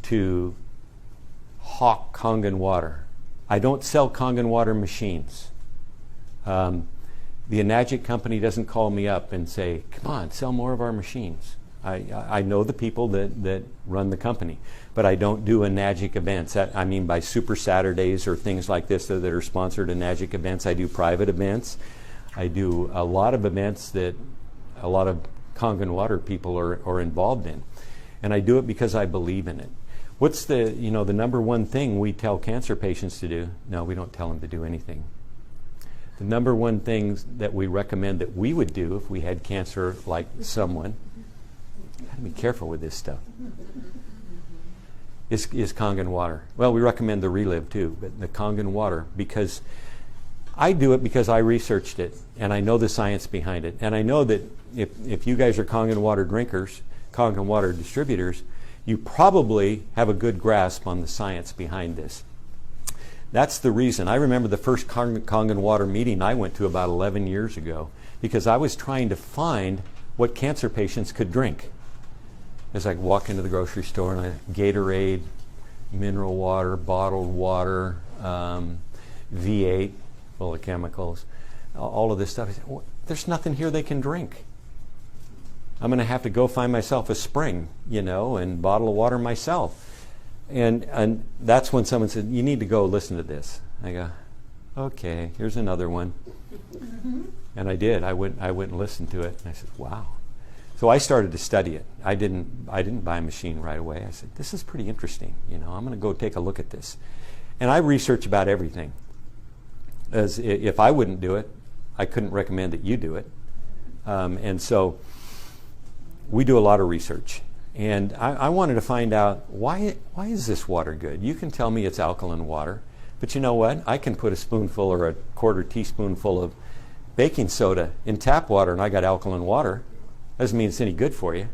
to hawk Kangen Water. I don't sell Kangen Water machines. The Enagic company doesn't call me up and say, come on, sell more of our machines. I know the people that run the company, but I don't do Enagic events. I mean by Super Saturdays or things like this that are sponsored Enagic events. I do private events. I do a lot of events that a lot of Kangen Water people are involved in. And I do it because I believe in it. What's the number one thing we tell cancer patients to do? No, we don't tell them to do anything. The number one thing that we recommend that we would do if we had cancer like someone, gotta be careful with this stuff, is Kangen Water. Well, we recommend the Relive too, but the Kangen Water, because I do it because I researched it and I know the science behind it. And I know that if you guys are Kangen Water drinkers, Kangen Water distributors, you probably have a good grasp on the science behind this. That's the reason. I remember the first Kangen Water meeting I went to about 11 years ago because I was trying to find what cancer patients could drink. As I walk into the grocery store and Gatorade, mineral water, bottled water, V8, full of chemicals, all of this stuff. I said, well, there's nothing here they can drink. I'm going to have to go find myself a spring, and bottle of water myself. And that's when someone said, you need to go listen to this. I go, okay, here's another one. And I did. I went and listened to it. And I said, wow. So I started to study it. I didn't buy a machine right away. I said, this is pretty interesting. I'm going to go take a look at this. And I research about everything. As if I wouldn't do it, I couldn't recommend that you do it. And so we do a lot of research. And I wanted to find out, why is this water good? You can tell me it's alkaline water, but you know what? I can put a spoonful or a quarter teaspoonful of baking soda in tap water and I got alkaline water. Doesn't mean it's any good for you.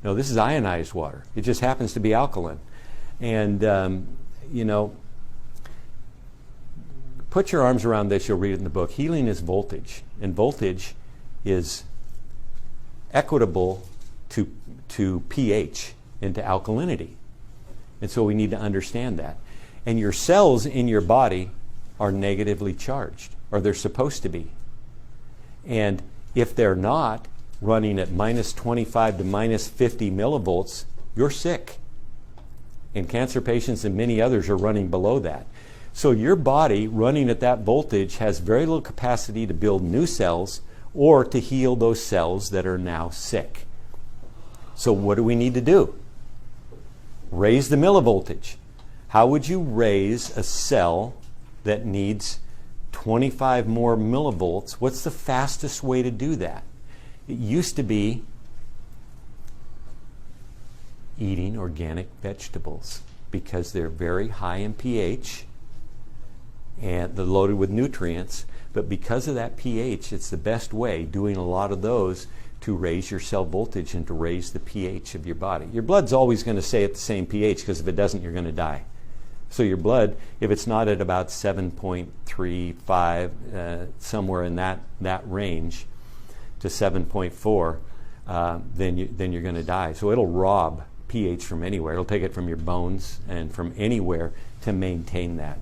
No, this is ionized water. It just happens to be alkaline. And, put your arms around this, you'll read it in the book. Healing is voltage, and voltage is equitable to pH, into alkalinity. And so we need to understand that. And your cells in your body are negatively charged, or they're supposed to be. And if they're not running at minus 25 to minus 50 millivolts, you're sick. And cancer patients and many others are running below that. So your body running at that voltage has very little capacity to build new cells or to heal those cells that are now sick. So what do we need to do? Raise the millivoltage. How would you raise a cell that needs 25 more millivolts? What's the fastest way to do that? It used to be eating organic vegetables because they're very high in pH and they're loaded with nutrients. But because of that pH, it's the best way, doing a lot of those, to raise your cell voltage and to raise the pH of your body. Your blood's always going to stay at the same pH, because if it doesn't, you're going to die. So your blood, if it's not at about 7.35, somewhere in that range to 7.4, then you're going to die. So it'll rob pH from anywhere. It'll take it from your bones and from anywhere to maintain that.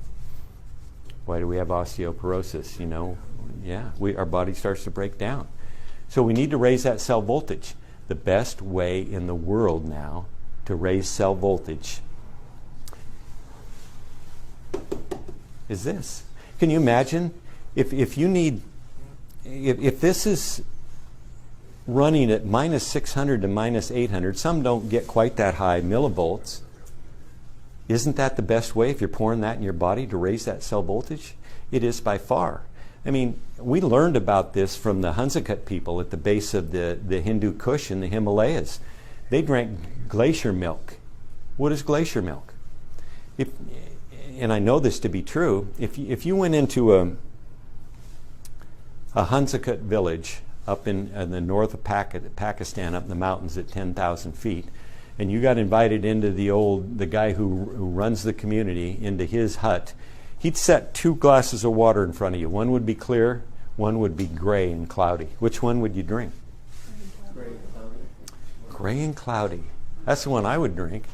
Why do we have osteoporosis? Our body starts to break down. So we need to raise that cell voltage. The best way in the world now to raise cell voltage is this. Can you imagine if this is running at minus 600 to minus 800, some don't get quite that high millivolts. Isn't that the best way, if you're pouring that in your body, to raise that cell voltage? It is by far. I mean, we learned about this from the Hunsakat people at the base of the Hindu Kush in the Himalayas. They drank glacier milk. What is glacier milk? And I know this to be true. If you went into a Hunsakat village up in the north of Pakistan, up in the mountains at 10,000 feet, and you got invited into the guy who runs the community, into his hut, he'd set 2 glasses of water in front of you. One would be clear, one would be gray and cloudy. Which one would you drink? Gray and cloudy. Gray and cloudy. That's the one I would drink.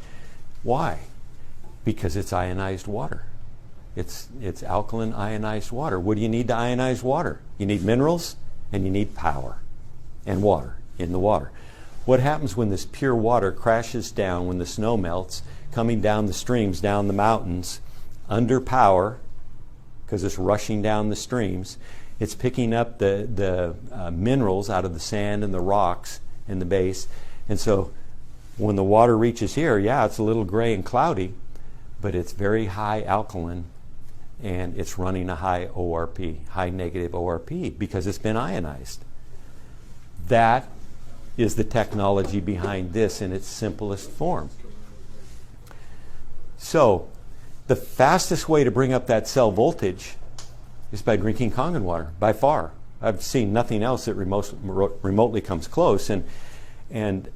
Why? Because it's ionized water. It's alkaline ionized water. What do you need to ionize water? You need minerals and you need power and water in the water. What happens when this pure water crashes down, when the snow melts, coming down the streams, down the mountains, under power, because it's rushing down the streams, it's picking up the minerals out of the sand and the rocks in the base. And so when the water reaches here, yeah, it's a little gray and cloudy, but it's very high alkaline, and it's running a high ORP, high negative ORP, because it's been ionized. That is the technology behind this in its simplest form. So the fastest way to bring up that cell voltage is by drinking Kangen water, by far. I've seen nothing else that remotely comes close. And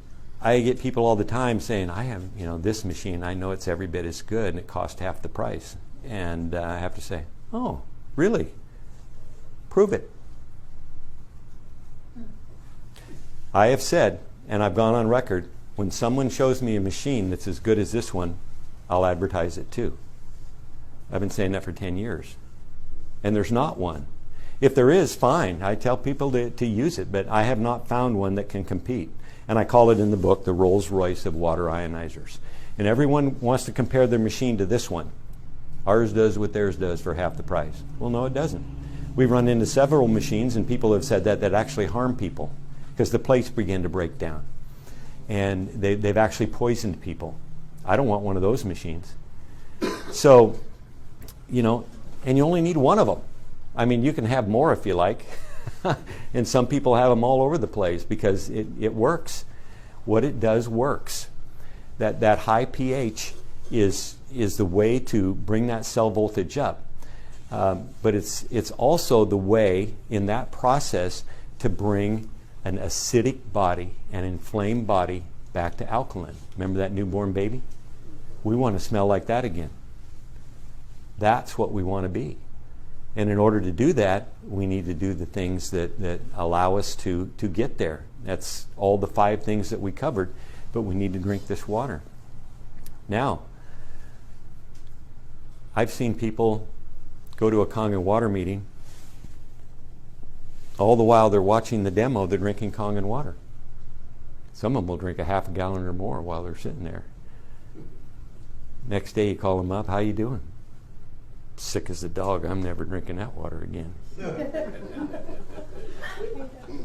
I get people all the time saying, I have this machine, I know it's every bit as good, and it costs half the price. And I have to say, oh, really? Prove it. I have said, and I've gone on record, when someone shows me a machine that's as good as this one, I'll advertise it too. I've been saying that for 10 years. And there's not one. If there is, fine. I tell people to use it, but I have not found one that can compete. And I call it in the book the Rolls-Royce of water ionizers. And everyone wants to compare their machine to this one. Ours does what theirs does for half the price. Well, no, it doesn't. We've run into several machines, and people have said that actually harm people because the plates begin to break down. And they've actually poisoned people. I don't want one of those machines. So, and you only need one of them. I mean, you can have more if you like. And some people have them all over the place because it works. What it does works. That high pH is the way to bring that cell voltage up. But it's also the way in that process to bring an acidic body, an inflamed body, back to alkaline. Remember that newborn baby? We want to smell like that again. That's what we want to be. And in order to do that, we need to do the things that allow us to get there. That's all the 5 things that we covered, but we need to drink this water. Now, I've seen people go to a Kangen water meeting. All the while they're watching the demo, they're drinking Kangen water. Some of them will drink a half a gallon or more while they're sitting there. Next day you call them up, how you doing? Sick as a dog, I'm never drinking that water again.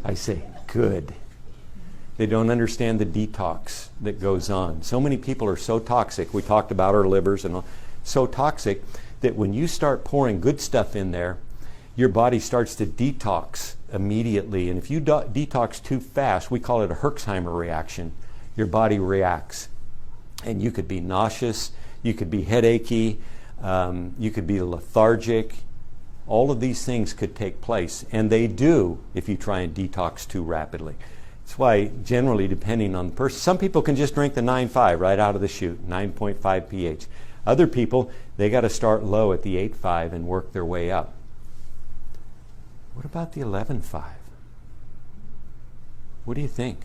I say, good. They don't understand the detox that goes on. So many people are so toxic. We talked about our livers and all, so toxic that when you start pouring good stuff in there, your body starts to detox immediately. And if you detox too fast, we call it a Herxheimer reaction. Your body reacts. And you could be nauseous, you could be headachy, you could be lethargic. All of these things could take place, and they do if you try and detox too rapidly. That's why generally, depending on the person, some people can just drink the 9.5 right out of the chute, 9.5 pH. Other people, they got to start low at the 8.5 and work their way up. What about the 11.5? What do you think?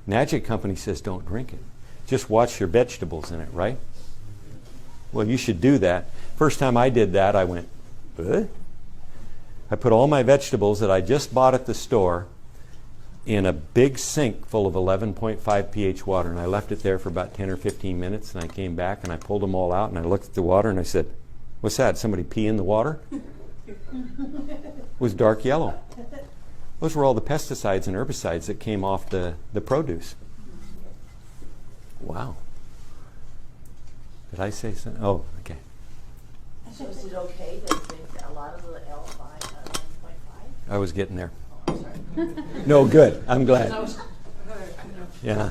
Enagic company says don't drink it. Just watch your vegetables in it, right? Well, you should do that. First time I did that, I went, what? I put all my vegetables that I just bought at the store in a big sink full of 11.5 pH water, and I left it there for about 10 or 15 minutes, and I came back and I pulled them all out, and I looked at the water and I said, what's that? Somebody pee in the water? It was dark yellow. Those were all the pesticides and herbicides that came off the produce. Wow. Did I say something? Oh, okay. So is it okay to drink a lot of the L5, 11.5? I was getting there. Oh, I'm sorry. No, good. I'm glad. Yeah.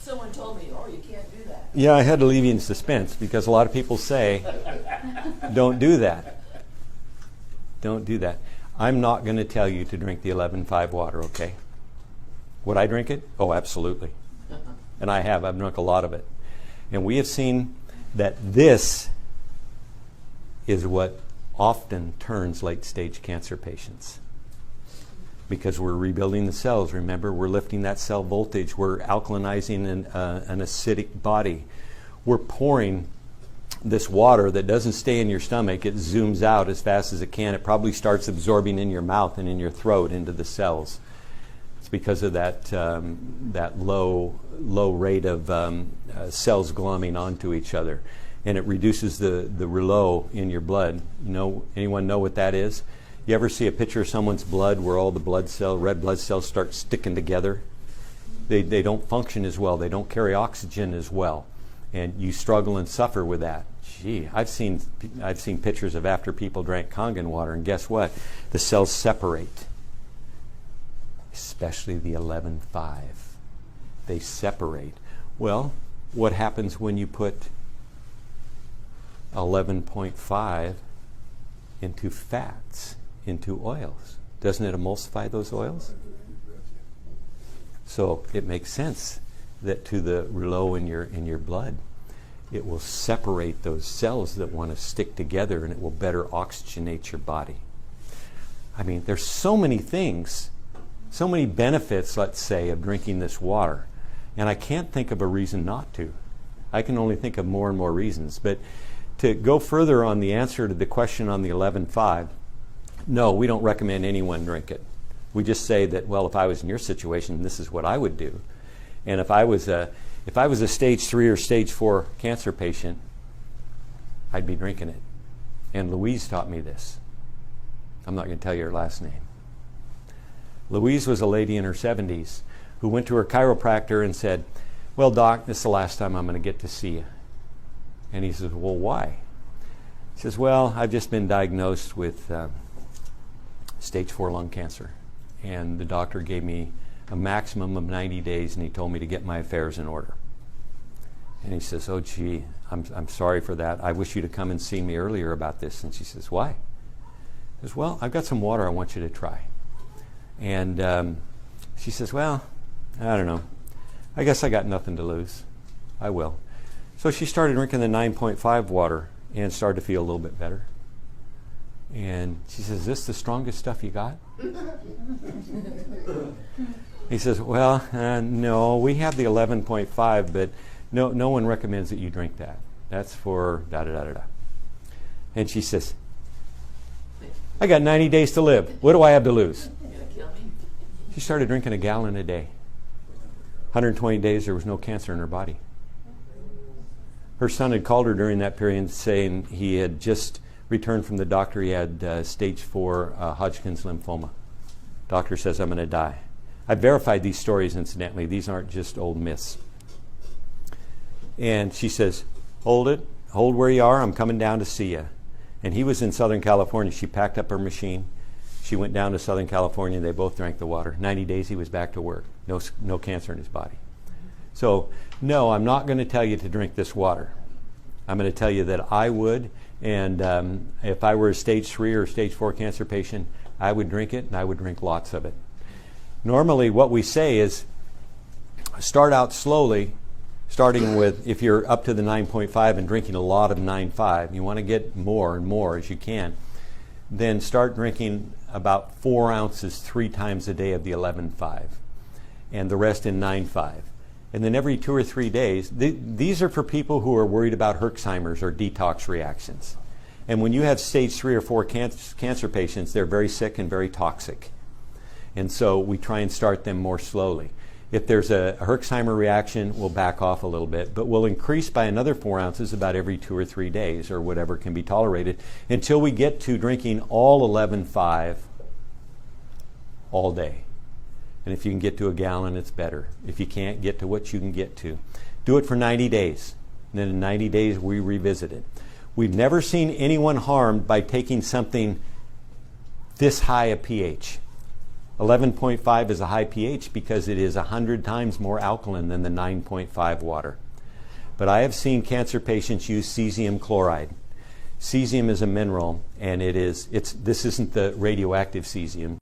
Someone told me, oh, you can't do that. Yeah, I had to leave you in suspense because a lot of people say, don't do that. Don't do that. I'm not going to tell you to drink the 11.5 water, okay? Would I drink it? Oh, absolutely. And I have. I've drunk a lot of it. And we have seen that this is what often turns late-stage cancer patients. Because we're rebuilding the cells. Remember, we're lifting that cell voltage. We're alkalinizing an acidic body. we're pouring this water that doesn't stay in your stomach. It zooms out as fast as it can. It probably starts absorbing in your mouth and in your throat into the cells. It's because of that low rate of cells glomming onto each other, and it reduces the rouleau in your blood. Anyone know what that is? You ever see a picture of someone's blood where all the red blood cells start sticking together? They don't function as well. They don't carry oxygen as well, and you struggle and suffer with that. Gee, I've seen pictures of after people drank Kangen water, and guess what? The cells separate. Especially the 11.5. They separate. Well, what happens when you put 11.5 into fats, into oils? Doesn't it emulsify those oils? So it makes sense that to the rouleau in your blood, it will separate those cells that want to stick together, and it will better oxygenate your body. I mean, there's so many things, so many benefits, let's say, of drinking this water. And I can't think of a reason not to. I can only think of more and more reasons. But to go further on the answer to the question on the 11.5, no, we don't recommend anyone drink it. We just say that, well, if I was in your situation, this is what I would do. And if I was a stage 3 or stage 4 cancer patient, I'd be drinking it. And Louise taught me this. I'm not going to tell you her last name. Louise was a lady in her 70s who went to her chiropractor and said, well, doc, this is the last time I'm going to get to see you. And he says, well, why? He says, well, I've just been diagnosed with stage 4 lung cancer. And the doctor gave me a maximum of 90 days, and he told me to get my affairs in order. And he says, oh, gee, I'm sorry for that. I wish you to come and see me earlier about this. And she says, why? He says, well, I've got some water I want you to try. And she says, well, I don't know. I guess I got nothing to lose. I will. So she started drinking the 9.5 water and started to feel a little bit better. And she says, is this the strongest stuff you got? He says, well, no, we have the 11.5, but no one recommends that you drink that. That's for da-da-da-da-da. And she says, I got 90 days to live. What do I have to lose? She started drinking a gallon a day. 120 days, there was no cancer in her body. Her son had called her during that period saying he had just returned from the doctor. He had stage 4 Hodgkin's lymphoma. Doctor says, I'm going to die. I verified these stories, incidentally. These aren't just old myths. And she says, hold it. Hold where you are. I'm coming down to see you. And he was in Southern California. She packed up her machine. She went down to Southern California. They both drank the water. 90 days, he was back to work. No cancer in his body. So, no, I'm not going to tell you to drink this water. I'm going to tell you that I would, and if I were a stage 3 or stage 4 cancer patient, I would drink it, and I would drink lots of it. Normally, what we say is start out slowly, starting with, if you're up to the 9.5 and drinking a lot of 9.5, you want to get more and more as you can, then start drinking about 4 ounces 3 times a day of the 11.5, and the rest in 9.5. And then every 2 or 3 days, these are for people who are worried about Herxheimer's or detox reactions. And when you have stage 3 or 4 cancer patients, they're very sick and very toxic. And so we try and start them more slowly. If there's a Herxheimer reaction, we'll back off a little bit, but we'll increase by another 4 ounces about every 2 or 3 days, or whatever can be tolerated, until we get to drinking all 11.5 all day. And if you can get to a gallon, it's better. If you can't, get to what you can get to. Do it for 90 days. And then in 90 days, we revisit it. We've never seen anyone harmed by taking something this high a pH. 11.5 is a high pH because it is 100 times more alkaline than the 9.5 water. But I have seen cancer patients use cesium chloride. Cesium is a mineral, and this isn't the radioactive cesium.